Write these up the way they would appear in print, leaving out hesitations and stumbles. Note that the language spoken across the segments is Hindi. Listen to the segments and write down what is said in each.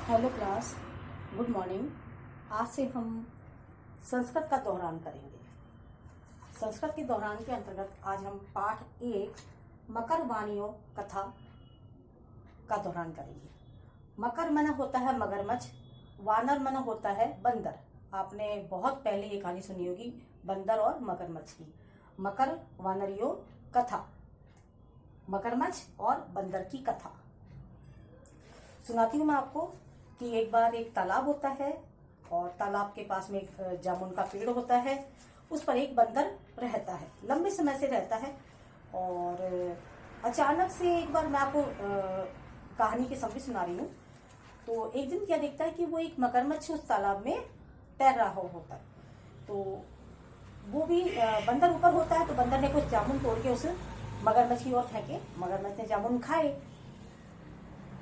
Hello class, good morning. आज से हम संस्कृत का दोहरान करेंगे। संस्कृत के दोहरान के अंतर्गत आज हम पाठ 1 मकर वाणियों कथा का दोहरान करेंगे। मकर मन होता है मगरमच्छ, वानर मन होता है बंदर। आपने बहुत पहले ये कहानी सुनी होगी बंदर और मगरमच्छ की। मकर वानरियों कथा, मगरमच्छ और बंदर की कथा सुनाती हूँ मैं आपको कि एक बार एक तालाब होता है और तालाब के पास में एक जामुन का पेड़ होता है। उस पर एक बंदर रहता है, लंबे समय से रहता है। और अचानक से एक बार मैं आपको कहानी की समरी सुना रही हूँ। तो एक दिन क्या देखता है कि वो एक मगरमच्छ उस तालाब में तैर रहा होता है। तो वो भी बंदर ऊपर होता है। तो बंदर ने कुछ जामुन तोड़ के उस मगरमच्छ की ओर फेंके। मगरमच्छ ने जामुन खाए।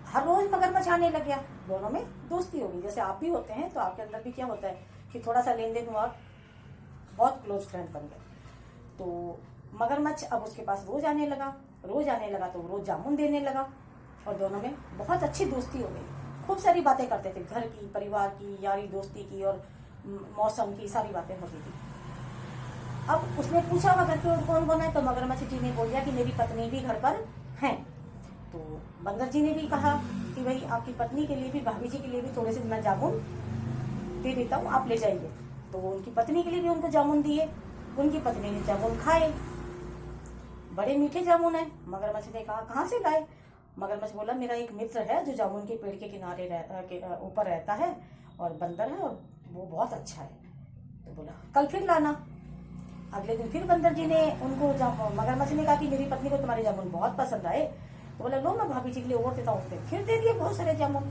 हर रोज मगरमच्छ आने लग गया, दोनों में दोस्ती हो गई। जैसे आप भी होते हैं तो आपके अंदर भी क्या होता है कि थोड़ा सा लेन देन हुआ, बहुत क्लोज फ्रेंड बन गए। तो मगरमच्छ अब उसके पास रोज आने लगा तो रोज जामुन देने लगा और दोनों में बहुत अच्छी दोस्ती हो गई। खूब सारी बातें करते थे, घर की, परिवार की, यारी दोस्ती की और मौसम की सारी बातें होती थी। अब उसने पूछा घर पे और कौन कौन है, तो मगरमच्छ जी ने बोल दिया कि मेरी पत्नी भी घर पर है। तो बंदर जी ने भी कहा कि भाई आपकी पत्नी के लिए भी, भाभी जी के लिए भी थोड़े से मैं जामुन दे देता हूँ, आप ले जाइए। तो वो उनकी पत्नी के लिए भी उनको जामुन दिए। उनकी पत्नी ने जामुन खाए, बड़े मीठे जामुन है। मगरमच्छ ने कहा कहाँ से लाए? मगरमच्छ बोला मेरा एक मित्र है जो जामुन के पेड़ के किनारे ऊपर रहता है और बंदर है और वो बहुत अच्छा है। तो बोला कल फिर लाना। अगले दिन फिर बंदर जी ने उनको, मगरमच्छ ने कहा कि मेरी पत्नी को तुम्हारे जामुन बहुत पसंद आए। तो बोला लो मैं भाभी जी के लिए और देता हूँ। फिर दे दिए बहुत सारे जामुन।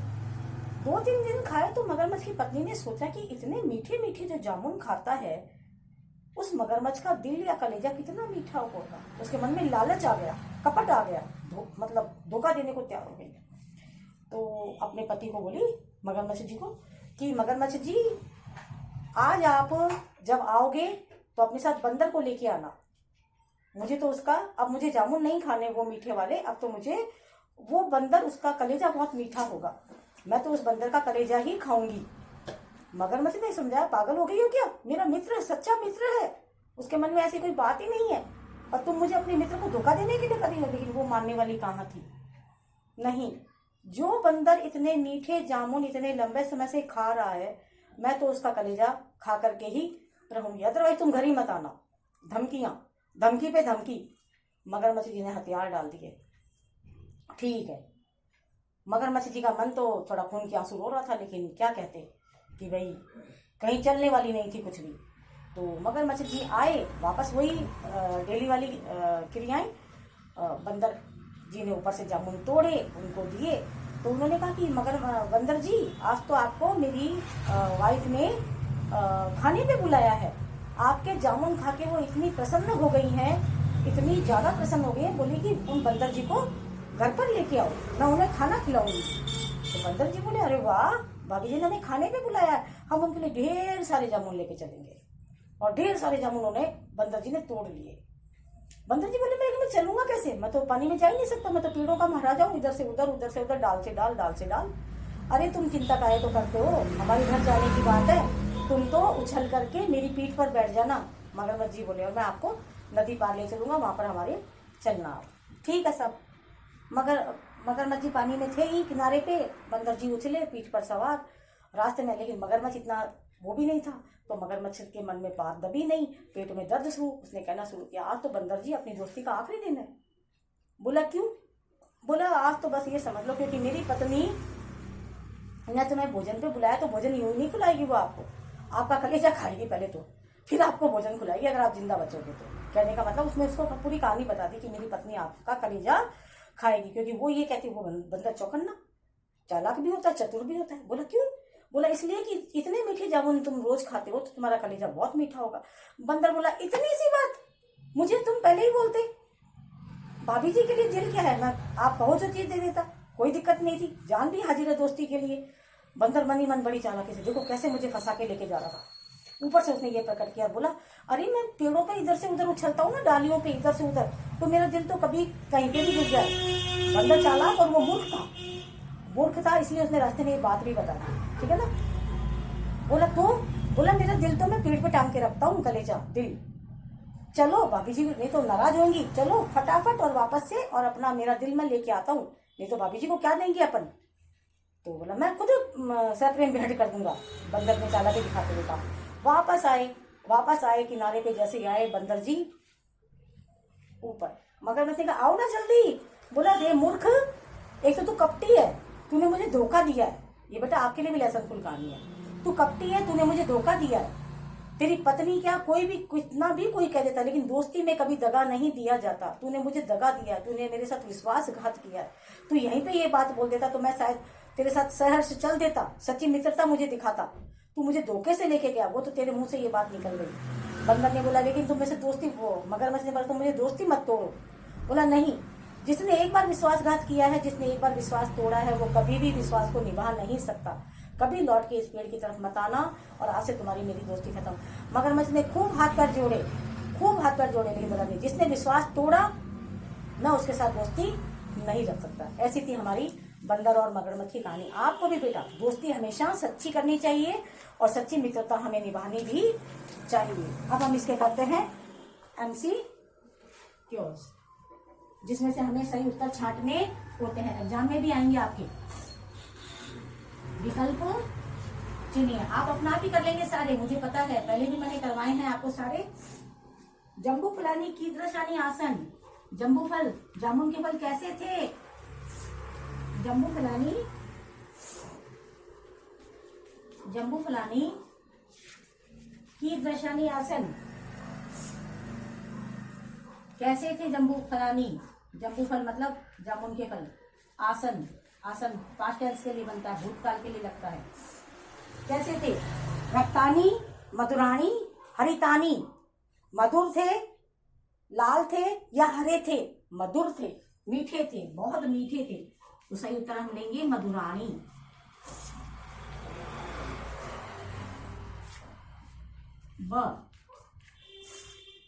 2-3 दिन खाए तो मगरमच्छ की पत्नी ने सोचा कि इतने मीठे मीठे जो जामुन खाता है, उस मगरमच्छ का दिल या कलेजा कितना मीठा होगा। उसके मन में लालच आ गया, कपट आ गया, मतलब धोखा देने को तैयार हो गई। तो अपने पति को बोली, मगरमच्छ जी को, कि मगरमच्छ जी आज आप जब आओगे तो अपने साथ बंदर को लेके आना। मुझे तो उसका, अब मुझे जामुन नहीं खाने वो मीठे वाले, अब तो मुझे वो बंदर, उसका कलेजा बहुत मीठा होगा, मैं तो उस बंदर का कलेजा ही खाऊंगी। मगरमच्छ ने समझाया पागल हो गई हो क्या? मेरा मित्र है, सच्चा मित्र है, उसके मन में ऐसी कोई बात ही नहीं है और तुम मुझे अपने मित्र को धोखा देने के लिए कर रही हो। लेकिन वो मानने वाली कहाँ थी? नहीं, जो बंदर इतने मीठे जामुन इतने लंबे समय से खा रहा है, मैं तो उसका कलेजा खा करके ही रहूंगी, अदरवाइज तुम घर ही मत आना। धमकियां, धमकी पे धमकी। मगरमच्छ जी ने हथियार डाल दिए। ठीक है, मगरमच्छ जी का मन तो थोड़ा खून के आंसू रो रहा था, लेकिन क्या कहते कि भाई कहीं चलने वाली नहीं थी कुछ भी। तो मगरमच्छ जी आए वापस, वही डेली वाली क्रियाएं। बंदर जी ने ऊपर से जामुन तोड़े, उनको दिए। तो उन्होंने कहा कि बंदर जी आज तो आपको मेरी वाइफ ने खाने पे बुलाया है। आपके जामुन खा के वो इतनी प्रसन्न हो गई हैं, इतनी ज्यादा प्रसन्न हो गई है, बोली कि उन बंदर जी को घर पर लेके आओ, मैं उन्हें खाना खिलाऊंगी। तो बंदर जी बोले अरे वाह, भाभी जी ने हमें खाने पे बुलाया है, हम उनके लिए ढेर सारे जामुन लेके चलेंगे। और ढेर सारे जामुन उन्हें बंदर जी ने तोड़ लिए। बंदर जी बोले मैं चलूंगा कैसे? मैं तो पानी में जा ही नहीं सकता, मैं तो पेड़ों का महाराजा हूँ, इधर से उधर, उधर से उधर, डाल से डाल, डाल से डाल। अरे तुम चिंता काहे तो करते हो, हमारे घर जाने की बात है, तुम तो उछल करके मेरी पीठ पर बैठ जाना। मगरमच्छ जी बोले और मैं आपको नदी पार ले चलूंगा, वहां पर हमारे चलना। ठीक है सब। मगरमच्छ जी पानी में थे ही किनारे पे, बंदर जी उछले पीठ पर सवार रास्ते में। लेकिन मगरमच्छ इतना वो भी नहीं था, तो मगरमच्छ के मन में बात दबी नहीं, पेट में दर्द शुरू। उसने कहना शुरू किया आज तो बंदर जी अपनी दोस्ती का आखिरी दिन है। बोला क्यों? बोला आज तो बस ये समझ लो क्योंकि मेरी पत्नी ने तुम्हें भोजन पे बुलाया, तो भोजन यूं नहीं खिलाएगी वो आपको, आपका कलेजा खाएगी पहले तो, फिर आपको भोजन खिलाएगी अगर आप जिंदा बचोगे तो। कहने का मतलब उसने उसको पूरी कहानी बता दी कि मेरी पत्नी आपका कलेजा खाएगी, क्योंकि वो ये कहती वो बंदर चौकन्ना, चालाक भी होता है, चतुर भी होता है। बोला क्यों? बोला इसलिए कि इतने मीठे जामुन तुम रोज खाते हो तो तुम्हारा कलेजा बहुत मीठा होगा। बंदर बोला इतनी सी बात मुझे तुम पहले ही बोलते, भाभी जी के लिए दिल क्या है, मैं आप कहो जो चीज दे देता, कोई दिक्कत नहीं थी, जान भी हाजिर है दोस्ती के लिए। बंदर मनी मन बड़ी चालाकी से, देखो कैसे मुझे फंसा के लेके जा रहा था। ऊपर से उसने ये प्रकट किया, बोला अरे मैं पेड़ों पे इधर से उधर उछलता हूँ ना, डालियों पे इधर से उधर, तो मेरा दिल तो कभी कहीं पे भी गिर जाए। बंदर चालाक और वो मूर्ख था, मूर्ख था, इसलिए उसने रास्ते में ये बात भी बता दी, ठीक है ना। बोला तो, बोला मेरा दिल तो मैं पेट पे टांग के रखता हूँ, कलेजा दिल, चलो भाभी जी नहीं तो नाराज होंगी, चलो फटाफट और वापस से और अपना मेरा दिल मैं लेके आता हूँ, नहीं तो भाभी जी को क्या देंगे अपन। तो बोला मैं खुद सप्रेम भेंट कर दूंगा, बंदर ने चालाकी दिखाते हुए कहा। वापस आए किनारे पे, जैसे आए बंदर जी ऊपर, मगरमच्छ ने कहा आओ ना जल्दी। बोला रे मूर्ख, एक तो तू कपटी है, तूने मुझे धोखा दिया है, ये बेटा आपके लिए भी लेसन फुल कहानी है, तू कपटी है, तूने मुझे धोखा दिया है, तेरी पत्नी क्या कोई भी कितना भी कोई कह देता, लेकिन दोस्ती में कभी दगा नहीं दिया जाता, तूने मुझे दगा दिया, तूने मेरे साथ विश्वासघात किया है, तू यहीं पे ये बात बोल देता तो मैं शायद तेरे साथ सहर्ष चल देता, सच्ची मित्रता मुझे दिखाता, तू मुझे धोखे से लेके गया, वो तो तेरे मुंह से ये बात निकल गई। बंदर ने बोला लेकिन तुम मेरे से दोस्ती, वो मगरमच्छ ने बोला तुम मुझे दोस्ती मत तोड़ो। बोला नहीं, जिसने एक बार विश्वासघात किया है, जिसने एक बार विश्वास तोड़ा है, वो कभी भी विश्वास को निभा नहीं सकता, कभी लौट के इस पेड़ की तरफ मत आना और आज से तुम्हारी मेरी दोस्ती खत्म। मगरमच्छ ने खूब हाथ पैर जोड़े, लेकिन बोला नहीं, जिसने विश्वास तोड़ा ना उसके साथ दोस्ती नहीं रख सकता। ऐसी थी हमारी बंदर और मगरमच्छ की कहानी। आपको भी बेटा दोस्ती हमेशा सच्ची करनी चाहिए और सच्ची मित्रता हमें निभानी भी चाहिए। अब हम इसके करते हैं MCQs, जिसमें से हमें सही उत्तर छांटने होते हैं, एग्जाम में भी आएंगे आपके। विकल्प चुनिए, आप अपना आप ही कर लेंगे सारे, मुझे पता है, पहले भी मैंने करवाए हैं आपको सारे। जम्बू फलानी कीदृशानी आसन, जम्बू फल, जामुन के फल कैसे थे? जम्बू फलानी कीदृशानी आसन, कैसे थे जम्बू फलानी? जम्बू फल मतलब जामुन के फल, आसन पास्ट टेंस के लिए बनता है, भूतकाल के लिए लगता है। कैसे थे? रक्तानी, मधुराणी, हरितानी। मधुर थे, लाल थे या हरे थे? मधुर थे, मीठे थे, बहुत मीठे थे, तो सही उत्तर हम लेंगे मधुराणी।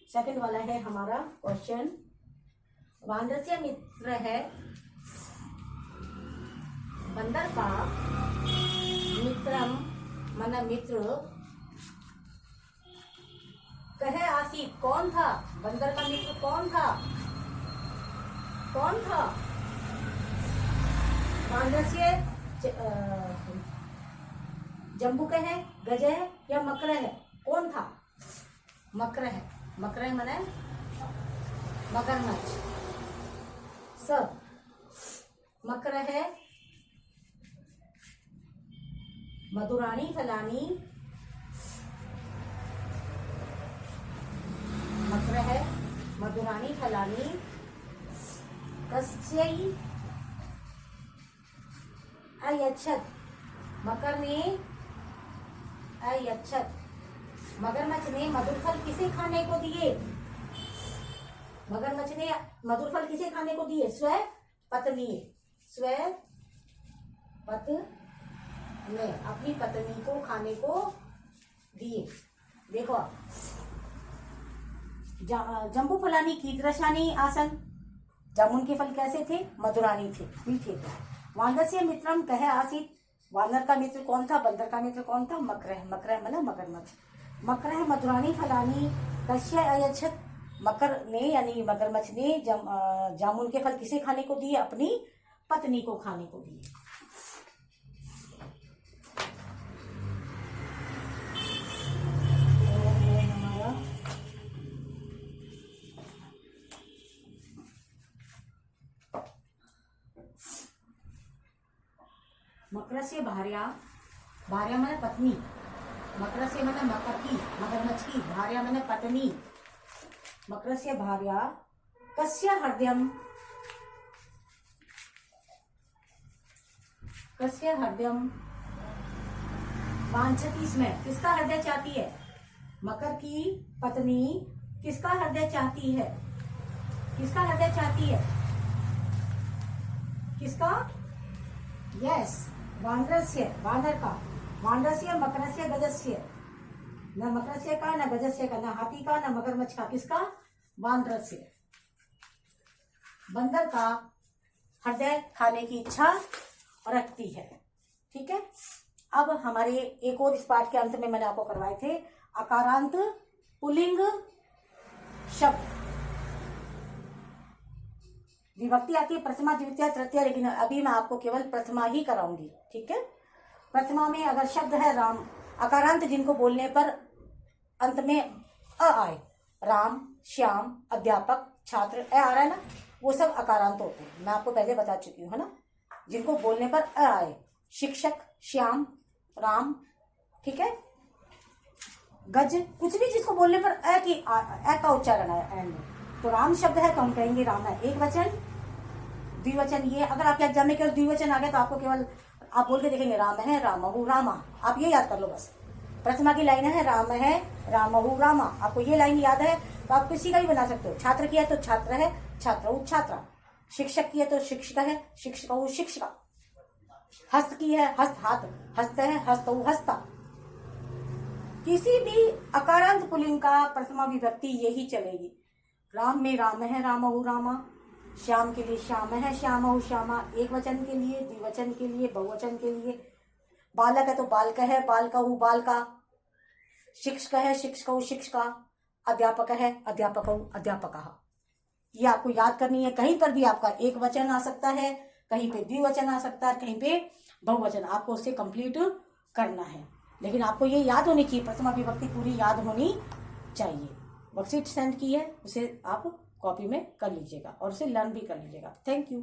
सेकंड वाला है हमारा क्वेश्चन, वानरस्य मित्र है, बंदर का मित्रम मन मित्र कहे आसित, कौन था? बंदर का मित्र कौन था? वानरस्य जम्बू कहे, गजय या मकर है? कौन था? मकर मने मगरमच्छ। सब मकर है, मधुराणी फलानी, मकर है, मधुराणी फलानी, कस्यै अयच्छत, मकर ने अयच्छत, मगरमच्छ ने मधुर फल किसे खाने को दिए? मगरमच्छ ने मधुर फल किसे खाने को दिए? स्व पत्नी, अपनी पत्नी को खाने को दिए। देखो जम्बू फलानी कीदृशानी आसन, जामुन के फल कैसे थे? मधुरानी थे, मीठे थे। वानरस्य मित्रम कहे आसित, वानर का मित्र कौन था? बंदर का मित्र कौन था? मकर मतलब मगरमच्छ। मकर है मधुरानी फलानी, कस्य अयच्छत, मकर ने यानी मगरमच्छ ने जामुन के फल किसे खाने को दिए? अपनी पत्नी को खाने को दिए। मकरस्य भार्या, भार्या माने पत्नी, मकरस्य माने मकर की, मगरमच्छ की, भार्या माने पत्नी। मकरस्य भार्या कस्य हृदयम, वांछति स्म, किसका हृदय चाहती है? मकर की पत्नी किसका हृदय चाहती है? किसका? यस, वानरस्य, वानर का। वानरस्य, मकरस्य, गजस्य, न मकरस्य का, न गजस्य का, न हाथी का, न मगरमच्छ का, किसका? वानरस्य। बंदर का हृदय खाने की इच्छा रखती है। ठीक है, अब हमारे एक और इस पाठ के अंत में मैंने आपको करवाए थे अकारांत पुल्लिंग शब्द। विभक्ति आती है प्रथमा, द्वितीय, तृतीय, लेकिन अभी मैं आपको केवल प्रथमा ही कराऊंगी। ठीक है, प्रथमा में अगर शब्द है राम, अकारांत जिनको बोलने पर अंत में अ आए, राम, श्याम, अध्यापक, छात्र, ए आ रहा है ना, वो सब अकारांत होते हैं। मैं आपको पहले बता चुकी हूँ, है ना, जिनको बोलने पर अ आए, शिक्षक, श्याम, राम। ठीक है, गज, कुछ भी जिसको बोलने पर अ का उच्चारण है एंड में, तो राम शब्द है तो हम कहेंगे राम है एक वचन। द्विवचन, ये अगर आपके एग्जाम में केवल द्विवचन आ गया तो आपको केवल आप बोल के देखेंगे राम है रामहु रामा, आप ये याद कर लो बस। प्रथमा की लाइन है राम है रामहु रामा, आपको ये लाइन याद है तो आप किसी का ही बना सकते हो। छात्र की है तो छात्र है छात्रौ छात्रा, शिक्षक की है तो शिक्षिका है शिक्षकौ शिक्षिका, हस्त की है हस्त हाथ, हस्त है हस्तौ हस्ता। किसी भी अकारांत पुल्लिंग का प्रथमा विभक्ति यही चलेगी। राम में राम है रामहु रामा, श्याम के लिए श्याम है श्यामहु श्यामा, एक वचन के लिए, द्विवचन के लिए, बहुवचन के लिए। बालक है तो बालक है बालकहु बालका, शिक्षक है शिक्षकौ शिक्षका, अध्यापक है अध्यापकौ अध्यापकः। ये आपको याद करनी है। कहीं पर भी आपका एक वचन आ सकता है, कहीं पे द्विवचन आ सकता है, कहीं पे बहुवचन, आपको उससे कंप्लीट करना है। लेकिन आपको ये याद होनी चाहिए, प्रथमा विभक्ति पूरी याद होनी चाहिए। वर्कशीट सेंड की है, उसे आप कॉपी में कर लीजिएगा और उसे लर्न भी कर लीजिएगा। Thank you.